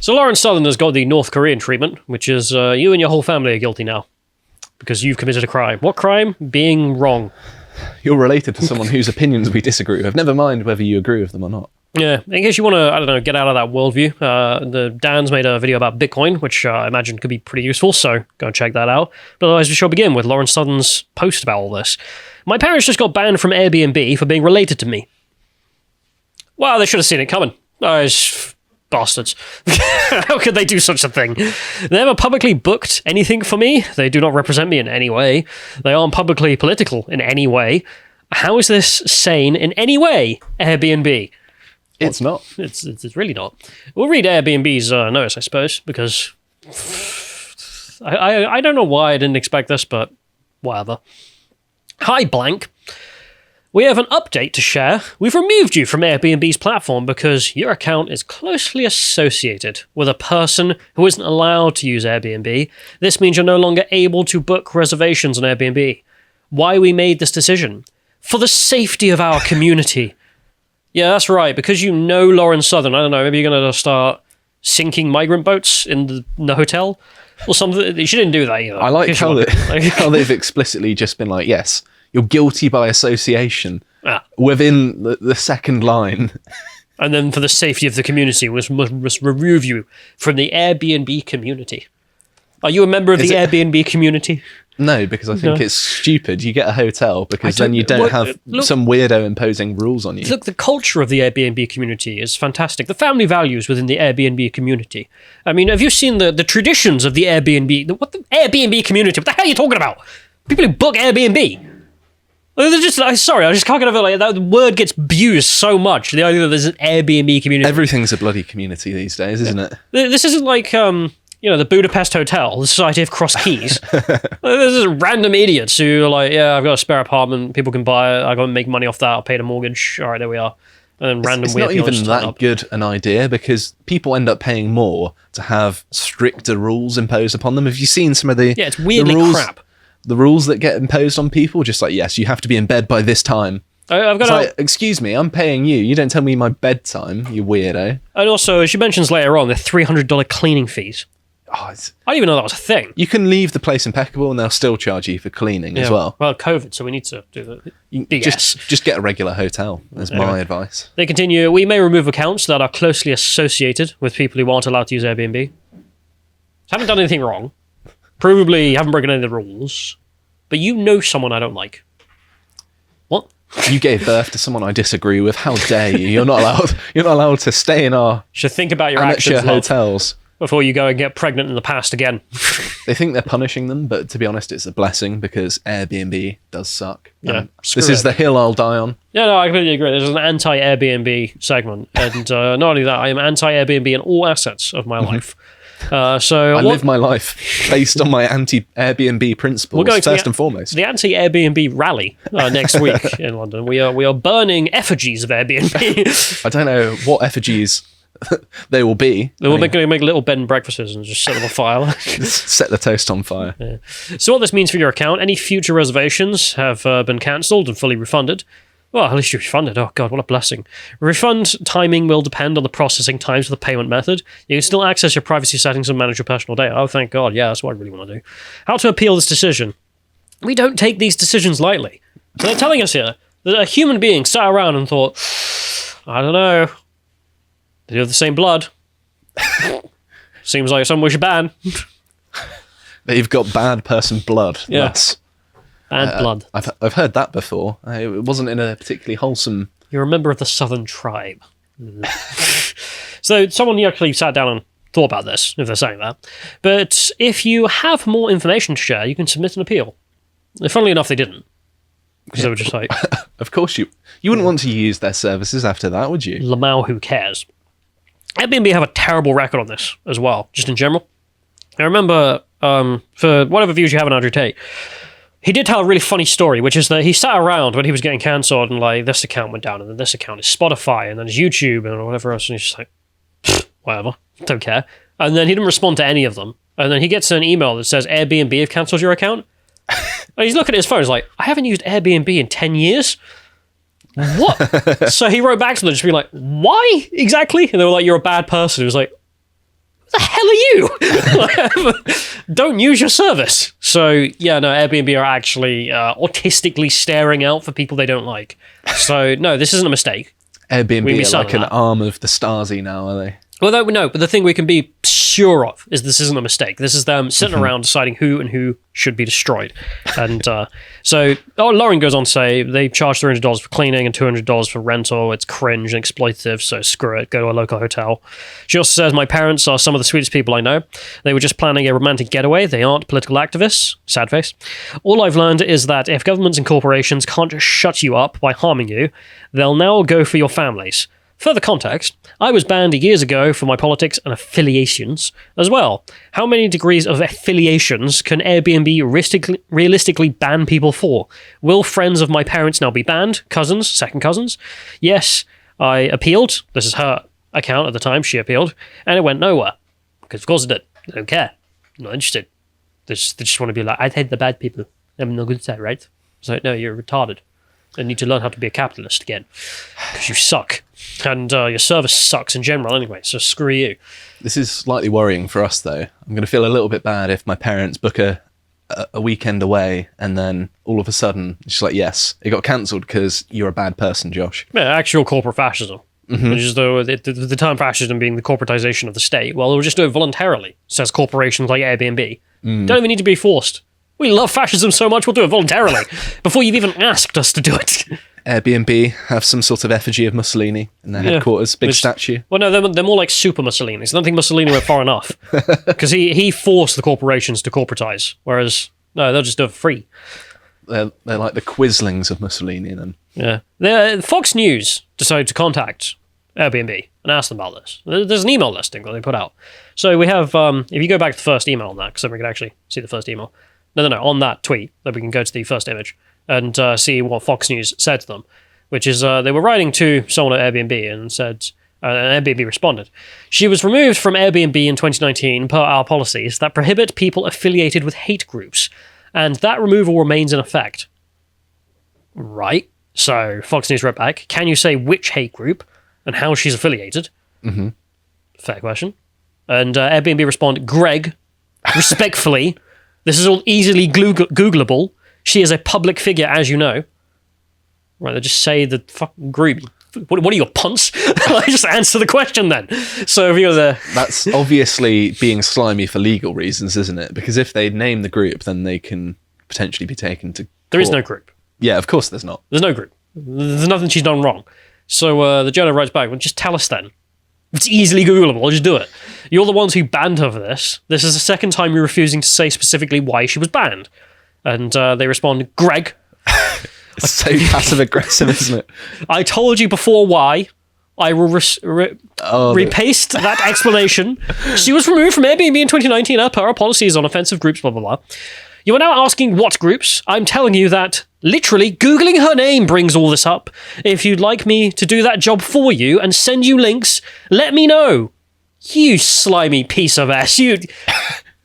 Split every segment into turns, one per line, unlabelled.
So Lauren Southern has got the North Korean treatment, which is you and your whole family are guilty now because you've committed a crime. What crime? Being wrong.
You're related to someone whose opinions we disagree with. Never mind whether you agree with them or not.
Yeah, in case you want to, I don't know, get out of that worldview, Dan's made a video about Bitcoin, which I imagine could be pretty useful, so go and check that out. But otherwise, we shall begin with Lauren Southern's post about all this. My parents just got banned from Airbnb for being related to me. Well, they should have seen it coming. Bastards. How could they do such a thing? They never publicly booked anything for me. They do not represent me in any way. They aren't publicly political in any way. How is this sane in any way, Airbnb?
It's not.
It's really not. We'll read Airbnb's notice, I suppose, because I don't know why I didn't expect this, but whatever. Hi, blank. We have an update to share. We've removed you from Airbnb's platform because your account is closely associated with a person who isn't allowed to use Airbnb. This means you're no longer able to book reservations on Airbnb. Why we made this decision? For the safety of our community. Yeah, that's right. Because you know Lauren Southern, I don't know, maybe you're going to start sinking migrant boats in the hotel or something. She didn't do that either.
I like how they've explicitly just been like, yes, you're guilty by association within the second line.
And then for the safety of the community, we must remove you from the Airbnb community. Are you a member of the Airbnb community?
No, because I think it's stupid. You get a hotel because then you don't have some weirdo imposing rules on you.
Look, the culture of the Airbnb community is fantastic. The family values within the Airbnb community. I mean, have you seen the traditions of the Airbnb? What the Airbnb community? What the hell are you talking about? People who book Airbnb. Sorry, I just can't get over it. Like that word gets abused so much. The idea that there's an Airbnb community.
Everything's a bloody community these days, isn't it?
This isn't like the Budapest Hotel, the Society of Cross Keys. There's just random idiots who are like, yeah, I've got a spare apartment, people can buy it, I got to make money off that, I'll pay the mortgage. All right, there we are. And then random
it's
weird
not even that good an idea because people end up paying more to have stricter rules imposed upon them. Have you seen some of the
it's weirdly crap.
The rules that get imposed on people, just like, yes, you have to be in bed by this time. Excuse me, I'm paying you. You don't tell me my bedtime, you weirdo.
And also, she mentions later on the $300 cleaning fees. I didn't even know that was a thing.
You can leave the place impeccable and they'll still charge you for cleaning as well.
Well, COVID, so we need to do that.
Just get a regular hotel, is my advice.
They continue, we may remove accounts that are closely associated with people who aren't allowed to use Airbnb. Haven't done anything wrong. Provably haven't broken any of the rules. But you know someone I don't like. What?
You gave birth to someone I disagree with. How dare you? You're not allowed to stay in our
should think about your
amateur
actions,
hotels
before you go and get pregnant in the past again.
They think they're punishing them, but to be honest, it's a blessing because Airbnb does suck.
Yeah,
this is the hill I'll die on.
Yeah, no, I completely agree. There's an anti-Airbnb segment, and not only that, I am anti-Airbnb in all assets of my life. So
I live my life based on my anti-Airbnb principles. We're going first and foremost.
The anti-Airbnb rally next week in London. We are burning effigies of Airbnb.
I don't know what effigies they will be.
We're going to make little bed and breakfasts and just set them on fire.
Set the toast on fire.
Yeah. So what this means for your account, any future reservations have been cancelled and fully refunded. Well, at least you're refunded. Oh, God, what a blessing. Refund timing will depend on the processing times of the payment method. You can still access your privacy settings and manage your personal data. Oh, thank God. Yeah, that's what I really want to do. How to appeal this decision. We don't take these decisions lightly. So they're telling us here that a human being sat around and thought, I don't know, they have the same blood. Seems like something we should ban.
They've got bad person blood.
Yeah.
Yes.
Bad blood.
I've heard that before. It wasn't in a particularly wholesome...
You're a member of the Southern Tribe. So someone actually sat down and thought about this, if they're saying that. But if you have more information to share, you can submit an appeal. Funnily enough, they didn't. Because they were just like...
Of course you wouldn't want to use their services after that, would you?
Lamau, who cares? Airbnb have a terrible record on this as well, just in general. I remember, for whatever views you have on Andrew Tate, he did tell a really funny story, which is that he sat around when he was getting cancelled and like, this account went down and then this account is Spotify and then it's YouTube and whatever else. And he's just like, whatever, don't care. And then he didn't respond to any of them. And then he gets an email that says, Airbnb have cancelled your account. And he's looking at his phone, he's like, I haven't used Airbnb in 10 years. What? So he wrote back to them just being like, why exactly? And they were like, you're a bad person. He was like, hell are you? Don't use your service. So, yeah, no, Airbnb are actually autistically staring out for people they don't like. So, no, this isn't a mistake.
Airbnb are like an arm of the Stasi now, are they?
Well, no, but the thing we can be sure of is this isn't a mistake. This is them sitting around deciding who should be destroyed. And Lauren goes on to say they charge $300 for cleaning and $200 for rental. It's cringe and exploitative, so screw it. Go to a local hotel. She also says, my parents are some of the sweetest people I know. They were just planning a romantic getaway. They aren't political activists. Sad face. All I've learned is that if governments and corporations can't just shut you up by harming you, they'll now go for your families. Further context, I was banned years ago for my politics and affiliations as well. How many degrees of affiliations can Airbnb realistically ban people for? Will friends of my parents now be banned? Cousins? Second cousins? Yes, I appealed. This is her account at the time. She appealed. And it went nowhere. Because of course it did. They don't care. I'm not interested. They just want to be like, I hate the bad people. I'm no good at that, right? It's like, no, you're retarded. And need to learn how to be a capitalist again. Because you suck. And your service sucks in general anyway, so screw you.
This is slightly worrying for us, though. I'm going to feel a little bit bad if my parents book a weekend away and then all of a sudden, it's like, yes, it got cancelled because you're a bad person, Josh.
Yeah, actual corporate fascism. Mm-hmm. Which is the term fascism being the corporatization of the state. Well, we'll just do it voluntarily, says corporations like Airbnb. Don't even need to be forced. We love fascism so much, we'll do it voluntarily, before you've even asked us to do it.
Airbnb have some sort of effigy of Mussolini in their headquarters, big statue.
Well, no, they're more like super Mussolinis. I don't think Mussolini went far enough, because he forced the corporations to corporatize, whereas, no, they'll just do it for free.
They're like the Quislings of Mussolini, then.
Yeah. Fox News decided to contact Airbnb and ask them about this. There's an email listing that they put out. So we have, if you go back to the first email on that, because then we can actually see the first email. No, on that tweet, that we can go to the first image and see what Fox News said to them, which is they were writing to someone at Airbnb and said, and Airbnb responded, she was removed from Airbnb in 2019 per our policies that prohibit people affiliated with hate groups, and that removal remains in effect. Right. So Fox News wrote back, can you say which hate group and how she's affiliated? Mm-hmm. Fair question. And Airbnb responded, Greg, respectfully, this is all easily Googleable. She is a public figure, as you know. Right, they just say the fucking group. What are your punts? I just answer the question then. So if you're there...
That's obviously being slimy for legal reasons, isn't it? Because if they name the group, then they can potentially be taken to court.
There is no group.
Yeah, of course there's not.
There's no group. There's nothing she's done wrong. So the journal writes back, well, just tell us then. It's easily Googleable, just do it. You're the ones who banned her for this. This is the second time you're refusing to say specifically why she was banned. And they respond, Greg.
It's so passive-aggressive, isn't it?
I told you before why. I will repaste that explanation. She was removed from Airbnb in 2019 as per our policies on offensive groups, blah, blah, blah. You are now asking what groups. I'm telling you that literally Googling her name brings all this up. If you'd like me to do that job for you and send you links, let me know. You slimy piece of ass.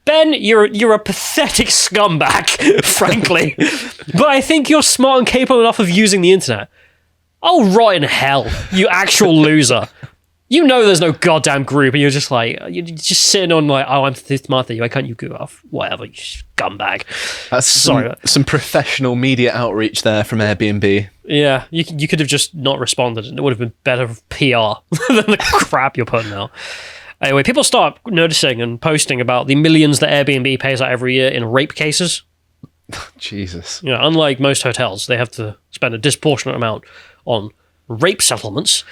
Ben, you're a pathetic scumbag, frankly. But I think you're smart and capable enough of using the internet. Oh, right in hell, you actual loser. You know there's no goddamn group, and you're just like, you're just sitting on like, oh, I'm smarter than you, why can't you go off? Whatever, you scumbag.
That's some professional media outreach there from Airbnb.
Yeah, you could have just not responded, and it would have been better PR than the crap you're putting out. Anyway, people start noticing and posting about the millions that Airbnb pays out every year in rape cases.
Jesus.
You know, unlike most hotels, they have to spend a disproportionate amount on rape settlements.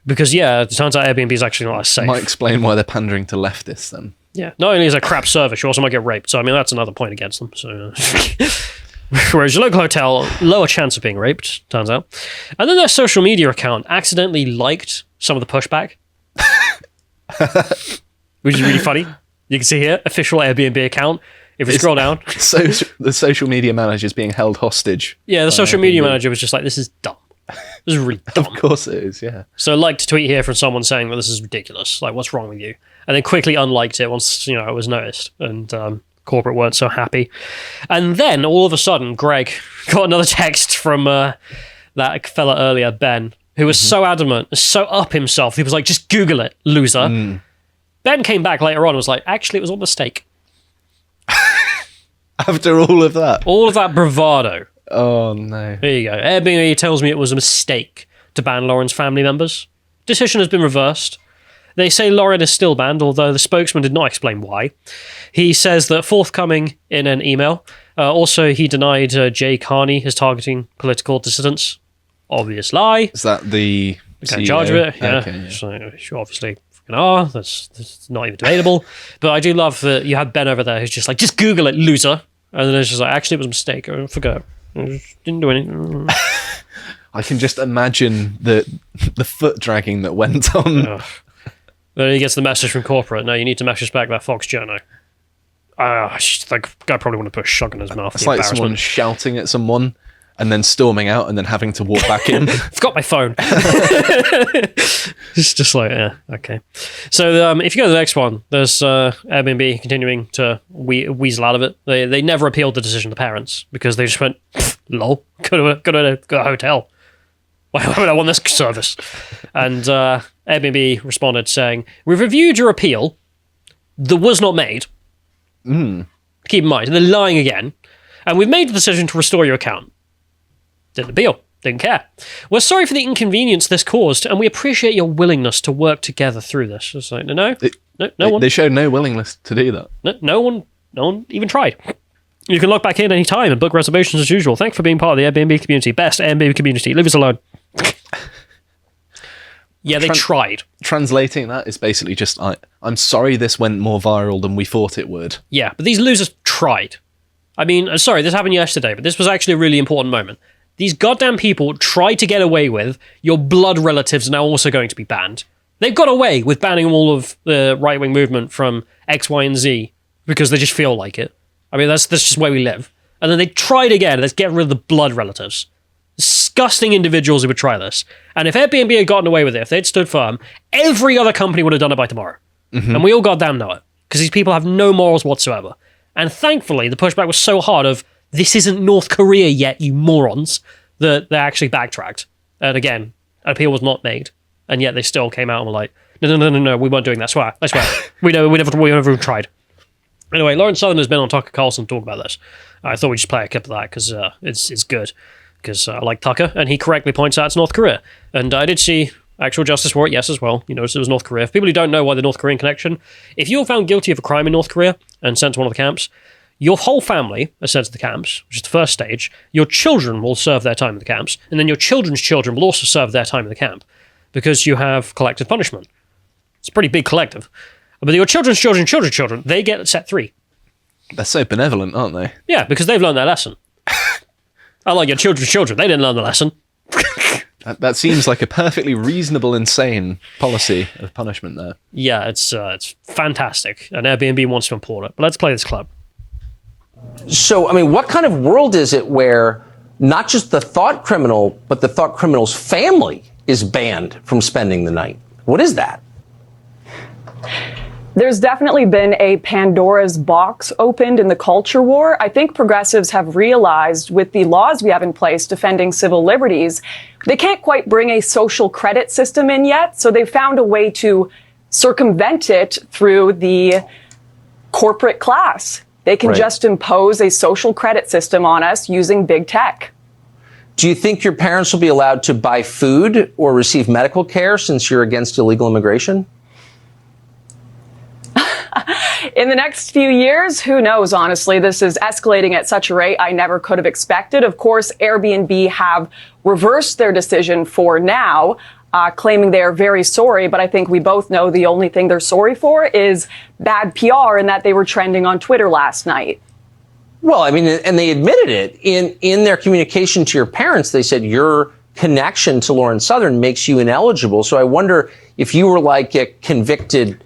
Because, yeah, it turns out Airbnb is actually not as safe.
Might explain why they're pandering to leftists, then.
Yeah. Not only is it a crap service, you also might get raped. So, I mean, that's another point against them. So, whereas your local hotel, lower chance of being raped, turns out. And then their social media account accidentally liked some of the pushback. Which is really funny. You can see here, official Airbnb account. If you scroll down.
So the social media manager is being held hostage.
Yeah, the social media manager was just like, this is dumb. This is really dumb.
Of course it is, yeah.
So liked a tweet here from someone saying that this is ridiculous. Like, what's wrong with you? And then quickly unliked it once, it was noticed. And corporate weren't so happy. And then, all of a sudden, Greg got another text from that fella earlier, Ben, who was so adamant, so up himself. He was like, just Google it, loser. Ben Ben came back later on and was like, actually, it was all a mistake.
After all of that.
All of that bravado.
Oh, no.
There you go. Airbnb tells me it was a mistake to ban Lauren's family members. Decision has been reversed. They say Lauren is still banned, although the spokesman did not explain why. He says that forthcoming in an email. Also, he denied Jay Carney is targeting political dissidents. Obvious lie.
Is that the
guy in charge of it? Yeah.
Okay, yeah.
So, you obviously fucking are. That's not even debatable. But I do love that you have Ben over there who's just like, just Google it, loser. And then it's just like, actually, it was a mistake. I forgot. I didn't do anything.
I can just imagine the foot dragging that went on.
Then he gets the message from corporate. No, you need to message back that Fox journo. That guy probably want to put a shotgun in his mouth.
It's like someone shouting at someone and then storming out and then having to walk back in.
I've got my phone. It's just like, yeah, okay. So if you go to the next one, there's Airbnb continuing to weasel out of it. They never appealed the decision to parents because they just went, lol, go to a hotel. Why would I want this service? And Airbnb responded saying, we've reviewed your appeal that was not made. Keep in mind, they're lying again. And we've made the decision to restore your account. Didn't appeal. Didn't care. We're sorry for the inconvenience this caused, and we appreciate your willingness to work together through this. It's like, no one.
They showed no willingness to do that.
No one even tried. You can log back in any time and book reservations as usual. Thanks for being part of the Airbnb community. Best Airbnb community. Leave us alone. Yeah, they tried.
Translating that is basically just, I'm sorry this went more viral than we thought it would.
Yeah, but these losers tried. I mean, sorry, this happened yesterday, but this was actually a really important moment. These goddamn people tried to get away with your blood relatives are now also going to be banned. They've got away with banning all of the right-wing movement from X, Y, and Z because they just feel like it. I mean, that's just where we live. And then they tried again. Let's get rid of the blood relatives. Disgusting individuals who would try this. And if Airbnb had gotten away with it, if they'd stood firm, every other company would have done it by tomorrow. Mm-hmm. And we all goddamn know it. Because these people have no morals whatsoever. And thankfully, the pushback was so hard of, this isn't North Korea yet, you morons, that they actually backtracked. And again, an appeal was not made. And yet they still came out and were like, no, we weren't doing that. I swear. we never tried. Anyway, Lawrence Southern has been on Tucker Carlson to talk about this. I thought we'd just play a clip of that because it's good. Because I like Tucker, and he correctly points out it's North Korea. And I did see actual justice for it, yes, as well. You notice it was North Korea. For people who don't know why the North Korean connection, if you're found guilty of a crime in North Korea and sent to one of the camps, your whole family are sent to the camps, which is the first stage. Your children will serve their time in the camps, and then your children's children will also serve their time in the camp because you have collective punishment. It's a pretty big collective. But your children's children, they get set 3.
They're so benevolent, aren't they?
Yeah, because they've learned their lesson. Unlike your children's children, they didn't learn the lesson.
That seems like a perfectly reasonable, insane policy of punishment there.
Yeah, it's fantastic, and Airbnb wants to import it. But let's play this clip.
So, I mean, what kind of world is it where not just the thought criminal, but the thought criminal's family is banned from spending the night? What is that?
There's definitely been a Pandora's box opened in the culture war. I think progressives have realized with the laws we have in place defending civil liberties, they can't quite bring a social credit system in yet. So they found a way to circumvent it through the corporate class. They can just impose a social credit system on us using big tech.
Do you think your parents will be allowed to buy food or receive medical care since you're against illegal immigration?
In the next few years, who knows, honestly. This is escalating at such a rate I never could have expected. Of course, Airbnb have reversed their decision for now, claiming they are very sorry. But I think we both know the only thing they're sorry for is bad PR and that they were trending on Twitter last night.
Well, I mean, and they admitted it in their communication to your parents. They said your connection to Lawrence Southern makes you ineligible. So I wonder if you were like a convicted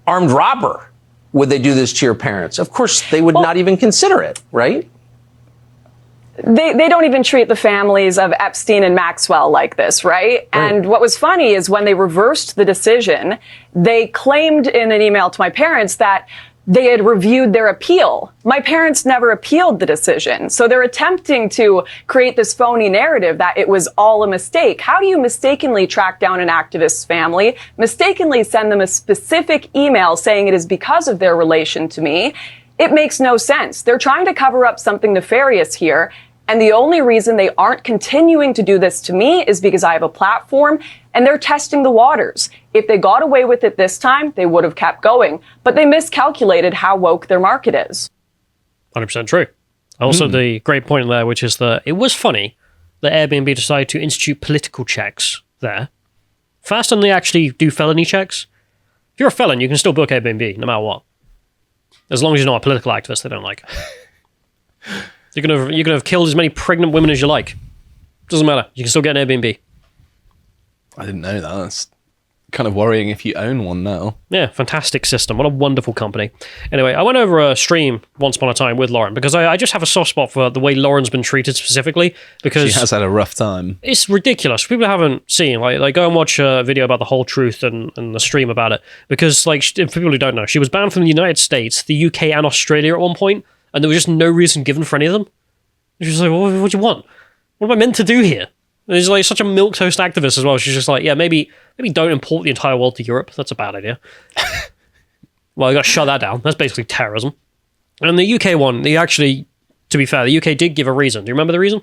armed robber, would they do this to your parents? Of course, they would not even consider it, right?
They don't even treat the families of Epstein and Maxwell like this, right? And what was funny is when they reversed the decision, they claimed in an email to my parents that they had reviewed their appeal. My parents never appealed the decision. So they're attempting to create this phony narrative that it was all a mistake. How do you mistakenly track down an activist's family, mistakenly send them a specific email saying it is because of their relation to me? It makes no sense. They're trying to cover up something nefarious here. And the only reason they aren't continuing to do this to me is because I have a platform and they're testing the waters. If they got away with it this time, they would have kept going. But they miscalculated how woke their market is.
100% true. Also, the great point there, which is that it was funny that Airbnb decided to institute political checks there faster than they actually do felony checks. If you're a felon, you can still book Airbnb no matter what. As long as you're not a political activist they don't like. You're gonna have killed as many pregnant women as you like. Doesn't matter. You can still get an Airbnb.
I didn't know that. That's kind of worrying if you own one now.
Yeah, fantastic system. What a wonderful company. Anyway, I went over a stream once upon a time with Lauren because I just have a soft spot for the way Lauren's been treated specifically because
She has had a rough time.
it's ridiculous. People haven't seen, like go and watch a video about the whole truth and the stream about it because, like, for people who don't know, she was banned from the United States, the UK, and Australia at one point, and there was just no reason given for any of them. She was like, what do you want? What am I meant to do here? And she's like such a milquetoast activist as well. She's just like, yeah, maybe don't import the entire world to Europe. That's a bad idea. Well, you got to shut that down. That's basically terrorism. And the UK one, to be fair, the UK did give a reason. Do you remember the reason?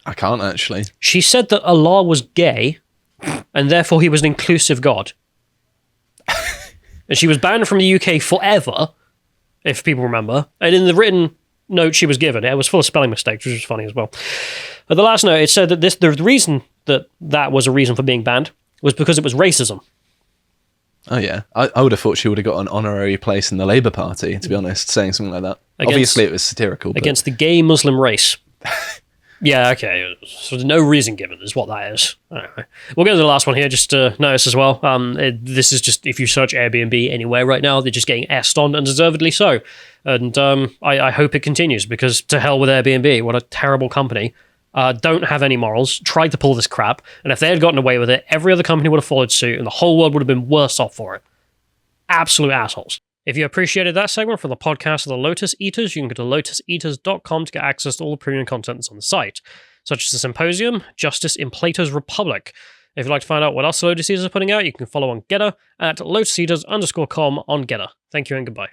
I can't actually.
She said that Allah was gay, and therefore he was an inclusive God. And she was banned from the UK forever, if people remember. And in the written note she was given, it was full of spelling mistakes, which was funny as well. At the last note, it said that the reason that was a reason for being banned was because it was racism.
Oh, yeah. I would have thought she would have got an honorary place in the Labour Party, to be honest, saying something like that. Obviously, it was satirical. But...
Against the gay Muslim race. Yeah, okay. So no reason given is what that is. Anyway, we'll go to the last one here, just to notice as well. This is just, if you search Airbnb anywhere right now, they're just getting S on, and deservedly so. And I hope it continues, because to hell with Airbnb. What a terrible company. Don't have any morals, tried to pull this crap, and if they had gotten away with it, every other company would have followed suit, and the whole world would have been worse off for it. Absolute assholes. If you appreciated that segment from the podcast of the Lotus Eaters, you can go to lotuseaters.com to get access to all the premium content that's on the site, such as the Symposium, Justice in Plato's Republic. If you'd like to find out what else the Lotus Eaters are putting out, you can follow on Getter at lotuseaters_com on Getter. Thank you and goodbye.